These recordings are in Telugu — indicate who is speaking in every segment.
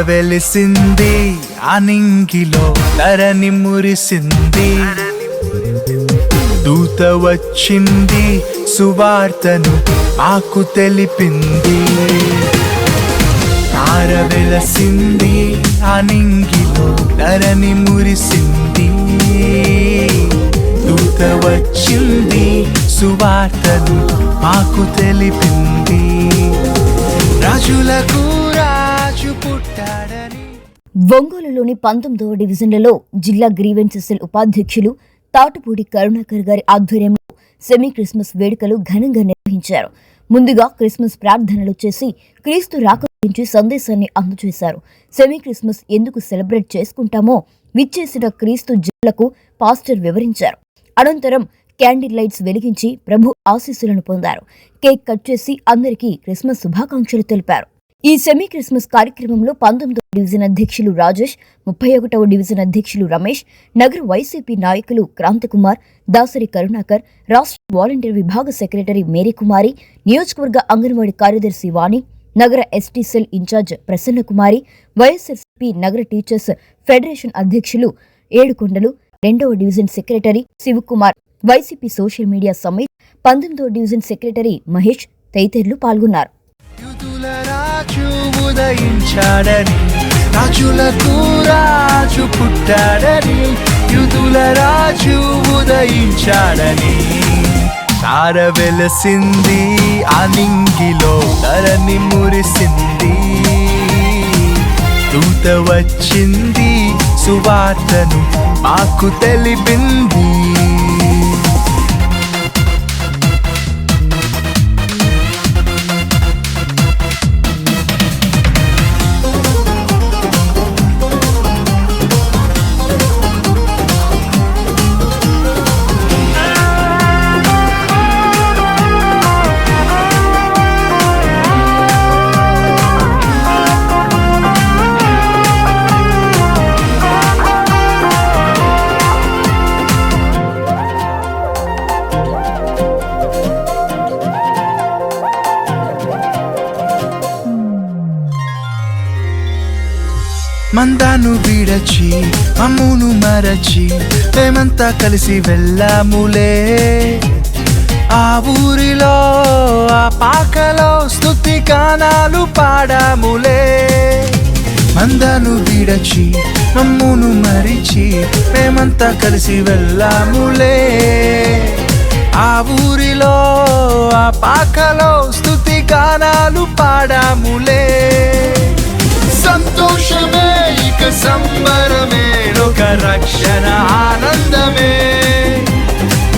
Speaker 1: వెలిసింది అనింగిలో ధరణి మురిసింది, దూత వచ్చింది సువార్తను మాకు తెలిపింది. తార వెలిసింది అనింగిలో ధరణి మురిసింది, దూత వచ్చింది సువార్తను మాకు తెలిపింది. రాజులకు రాజు పుట్టాడని.
Speaker 2: ఒంగోలులోని 19వ డివిజన్లలో జిల్లా గ్రీవెన్స్ సెల్ ఉపాధ్యక్షులు తాటుపూడి కరుణాకర్ గారి ఆధ్వర్యంలో సెమీ క్రిస్మస్ వేడుకలు ఘనంగా నిర్వహించారు. ముందుగా క్రిస్మస్ ప్రార్థనలు చేసి క్రీస్తు రాక గురించి సందేశాన్ని అందజేశారు. సెమీ క్రిస్మస్ ఎందుకు సెలబ్రేట్ చేసుకుంటామో విచ్చేసిన క్రీస్తు జనులకు పాస్టర్ వివరించారు. అనంతరం క్యాండిల్ లైట్స్ వెలిగించి ప్రభు ఆశీస్సులను పొందారు. కేక్ కట్ చేసి అందరికీ క్రిస్మస్ శుభాకాంక్షలు తెలిపారు. ఈ సెమీ క్రిస్మస్ కార్యక్రమంలో 19వ డివిజన్ అధ్యక్షులు రాజేష్, 31వ డివిజన్ అధ్యక్షులు రమేష్, నగర వైసీపీ నాయకులు క్రాంతికుమార్, దాసరి కరుణాకర్, రాష్ట్ర వాలంటీర్ విభాగ సెక్రటరీ మేరీకుమారి, నియోజకవర్గ అంగన్వాడీ కార్యదర్శి వాణి, నగర ST cell incharge Prasannakumari, YSRCP నగర టీచర్స్ ఫెడరేషన్ అధ్యక్షులు ఏడుకొండలు, 2వ division secretary Sivakumar, YCP social media summit 19వ డివిజన్ సెక్రటరీ మహేష్ తదితరులు పాల్గొన్నారు.
Speaker 1: రాజులకు రాజు పుట్టాడని, యుదుల రాజు ఉదయించాడని. తార వెలసింది అనింగిలో ధరణి మురిసింది, దూత వచ్చింది సువార్తను మాకు తెలిపింది. మందాను విడచి అమ్మును మరచి మేమంతా కలిసి వెళ్ళాములే. ఆ ఊరిలో ఆ పాకలో స్తుతి గానాలు పాడాములే. మందాను విడచి అమ్మును మరిచి మేమంతా కలిసి వెళ్ళాములే. ఆ ఊరిలో ఆ పాకలో స్తుతి గానాలు పాడాములే. సంతోషమే ఇక సంబరమే, లోక రక్షణ ఆనందమే,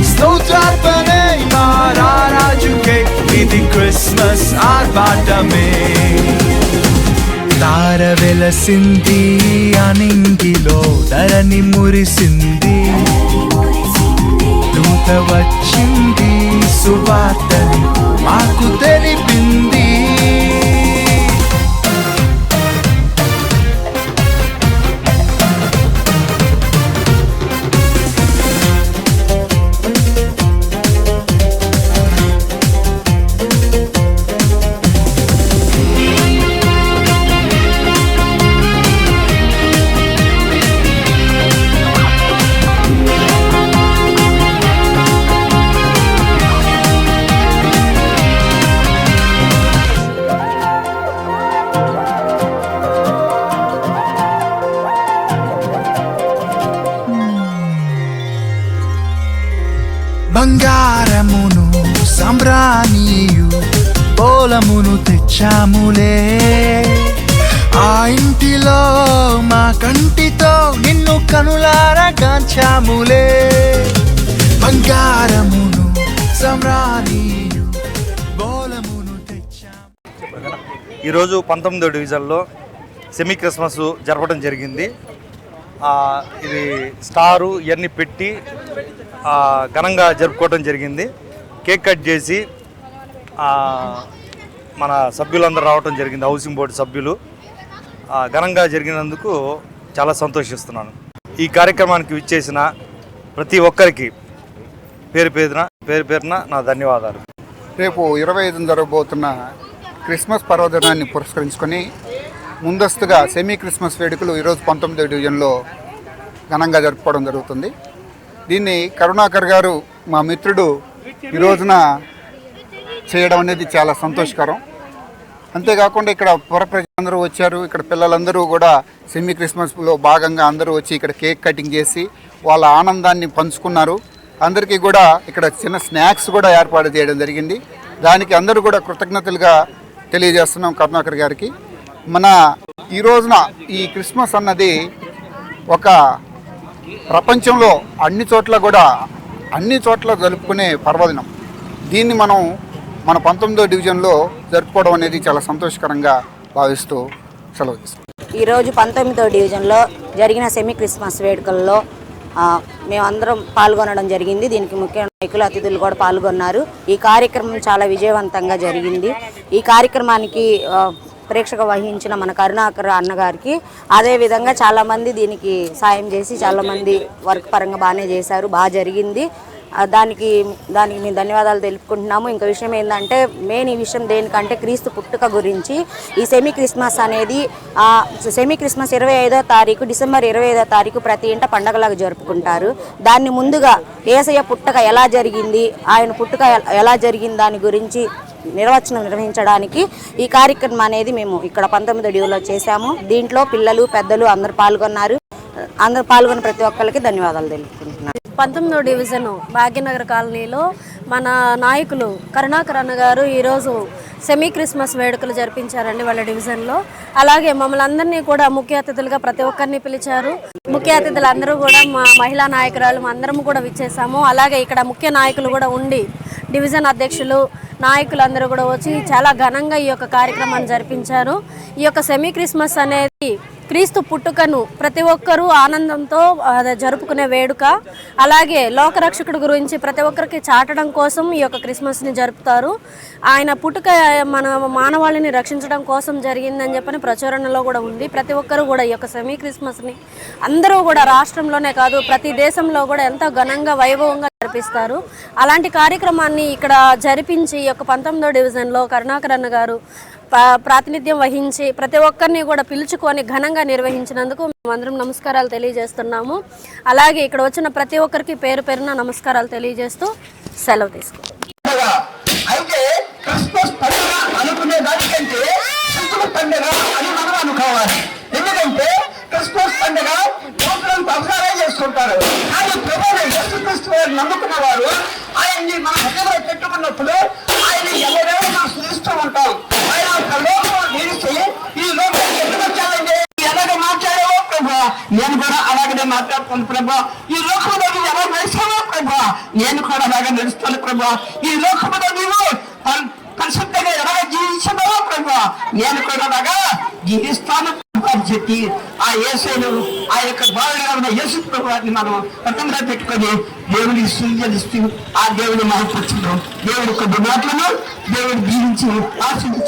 Speaker 1: స్తోత్రార్పణే మహారాజుకే, ఇది క్రిస్మస్ ఆర్భాటమే. తార వెలసింది అనింగిలో ధరణి మురిసింది, దూత వచ్చింది సువార్తని మాకు తెలిపింది. బంగారమును సంబ్రాణియు బోలమును తెచ్చాములే. ఆ ఇంటిలో మా కంటితో నిన్ను కనులారా గాంచాములే. బంగారమును సంబ్రాణియు బోలమును తెచ్చాము.
Speaker 3: ఈరోజు 19వ డివిజన్లో సెమీ క్రిస్మస్ జరపడం జరిగింది. ఇది స్టారు ఇవన్నీ పెట్టి ఘనంగా జరుపుకోవడం జరిగింది. కేక్ కట్ చేసి మన సభ్యులందరూ రావడం జరిగింది, హౌసింగ్ బోర్డు సభ్యులు. ఘనంగా జరిగినందుకు చాలా సంతోషిస్తున్నాను. ఈ కార్యక్రమానికి విచ్చేసిన ప్రతి ఒక్కరికి పేరు పేరున నా ధన్యవాదాలు.
Speaker 4: రేపు 25న జరగబోతున్న క్రిస్మస్ పర్వదినాన్ని పురస్కరించుకొని ముందస్తుగా సెమీ క్రిస్మస్ వేడుకలు ఈరోజు 19వ డివిజన్లో ఘనంగా జరుపుకోవడం జరుగుతుంది. దీన్ని కరుణాకర్ గారు మా మిత్రుడు ఈ రోజున చేయడం అనేది చాలా సంతోషకరం. అంతేకాకుండా ఇక్కడ పుర ప్రజలందరూ వచ్చారు. ఇక్కడ పిల్లలందరూ కూడా సెమీ క్రిస్మస్లో భాగంగా అందరూ వచ్చి ఇక్కడ కేక్ కటింగ్ చేసి వాళ్ళ ఆనందాన్ని పంచుకున్నారు. అందరికీ కూడా ఇక్కడ చిన్న స్నాక్స్ కూడా ఏర్పాటు చేయడం జరిగింది. దానికి అందరూ కూడా కృతజ్ఞతలుగా తెలియజేస్తున్నాం కరుణాకర్ గారికి. మన ఈ రోజున ఈ క్రిస్మస్ అన్నది ఒక ప్రపంచంలో అన్ని చోట్ల జరుపుకునే పర్వదినం. దీన్ని మనం మన 19వ డివిజన్లో జరుపుకోవడం అనేది చాలా సంతోషకరంగా భావిస్తూ సెలవు తీసుకుంటాం.
Speaker 5: ఈరోజు 19వ డివిజన్లో జరిగిన సెమీ క్రిస్మస్ వేడుకల్లో మేమందరం పాల్గొనడం జరిగింది. దీనికి ముఖ్య నాయకులు అతిథులు కూడా పాల్గొన్నారు. ఈ కార్యక్రమం చాలా విజయవంతంగా జరిగింది. ఈ కార్యక్రమానికి ప్రేక్షక వహించిన మన కరుణాకర్ అన్నగారికి, అదేవిధంగా చాలామంది దీనికి సాయం చేసి చాలామంది వర్క్ పరంగా బాగానే చేశారు, బాగా జరిగింది. దానికి మేము ధన్యవాదాలు తెలుపుకుంటున్నాము. ఇంకో విషయం ఏంటంటే మెయిన్ ఈ విషయం దేనికంటే క్రీస్తు పుట్టుక గురించి. ఈ సెమీ క్రిస్మస్ అనేది సెమీ క్రిస్మస్ 25వ తారీఖు డిసెంబర్ 25వ తారీఖు ప్రతి ఇంట పండగలాగా జరుపుకుంటారు. దాన్ని ముందుగా యేసయ్య పుట్టుక ఎలా జరిగింది, ఆయన పుట్టుక ఎలా జరిగింది దాని గురించి నిర్వచనం నిర్వహించడానికి ఈ కార్యక్రమం అనేది మేము ఇక్కడ 19వ డివిజన్లో చేశాము. దీంట్లో పిల్లలు పెద్దలు అందరూ పాల్గొన్నారు. అందరూ పాల్గొన్న ప్రతి ఒక్కరికి ధన్యవాదాలు తెలుపుకుంటున్నాను.
Speaker 6: 19వ డివిజన్ భాగ్యనగర్ కాలనీలో మన నాయకులు కరుణాకర్ అన్న గారు ఈరోజు సెమీ క్రిస్మస్ వేడుకలు జరిపించారండి వాళ్ళ డివిజన్లో. అలాగే మమ్మల్ని అందరినీ కూడా ముఖ్య అతిథులుగా ప్రతి ఒక్కరిని పిలిచారు. ముఖ్య అతిథులు అందరూ కూడా మా మహిళా నాయకురాలు అందరం కూడా విచ్చేసాము. అలాగే ఇక్కడ ముఖ్య నాయకులు కూడా ఉండి డివిజన్ అధ్యక్షులు నాయకులందరూ కూడా వచ్చి చాలా ఘనంగా ఈ యొక్క కార్యక్రమాన్ని జరిపించారు. ఈ యొక్క సెమీ క్రిస్మస్ అనేది క్రీస్తు పుట్టుకను ప్రతి ఒక్కరూ ఆనందంతో జరుపుకునే వేడుక. అలాగే లోకరక్షకుడు గురించి ప్రతి ఒక్కరికి చాటడం కోసం ఈ యొక్క క్రిస్మస్ని జరుపుతారు. ఆయన పుట్టుక మన మానవాళిని రక్షించడం కోసం జరిగిందని చెప్పని ప్రచురణలో కూడా ఉంది. ప్రతి ఒక్కరూ కూడా ఈ యొక్క సెమీ క్రిస్మస్ని అందరూ కూడా రాష్ట్రంలోనే కాదు ప్రతి దేశంలో కూడా ఎంతో ఘనంగా వైభవంగా జరిపిస్తారు. అలాంటి కార్యక్రమాన్ని ఇక్కడ జరిపించి ఈ యొక్క 19వ డివిజన్లో కరుణాకర్ అన్న గారు ప్రాతినిధ్యం వహించి ప్రతి ఒక్కరిని కూడా పిలుచుకొని ఘనంగా నిర్వహించినందుకు మేమందరం నమస్కారాలు తెలియజేస్తున్నాము. అలాగే ఇక్కడ వచ్చిన ప్రతి ఒక్కరికి పేరు పేరున నమస్కారాలు తెలియజేస్తూ సెలవు తీసుకుంటాం.
Speaker 7: అయితే క్రిస్మస్ పండుగ అనుకునే దానికంటే క్రిస్మస్ పండుగ అని మనం అనుకోవాలి. ఎందుకంటే క్రిస్మస్ పండుగ లోపలంతా అవసరాలే చేసుకుంటారు. కానీ ప్రభువైన యేసుక్రీస్తు వారిని నమ్ముకున్న వారు ఆయన్ని మన హృదయంలో పెట్టుకున్నప్పుడు ఆయన ఎవరెవరు మనం స్మరిస్తూ ఉంటాం. ఆయన ఒక లోకం నిలిచి ఈ లోకం ఎందుకు వచ్చానండి, ఎలాగ మాట్లాడావో ప్రభా నేను కూడా అలాగనే మాట్లాడుతాను ప్రభా. ఈ లోకంలో నువ్వు ఎలా నడిచావో ప్రభా నేను కూడా అలాగే నడుస్తాను ప్రభా. ఈ లోకంలో నువ్వు పరిశుద్ధంగా ఎలాగ జీవించావో ప్రభా నేను కూడా అలాగా జీవిస్తాను అని చెప్పి ఆ యేసును ఆ యొక్క బాలుగా ఉన్న యేసు ప్రభువాన్ని మనం పట్టంగా పెట్టుకొని దేవుని సూచనిస్తూ ఆ దేవుని మహపరచును దేవుడి కొద్ది మాటలను దేవుడు జీవించి ఆశించి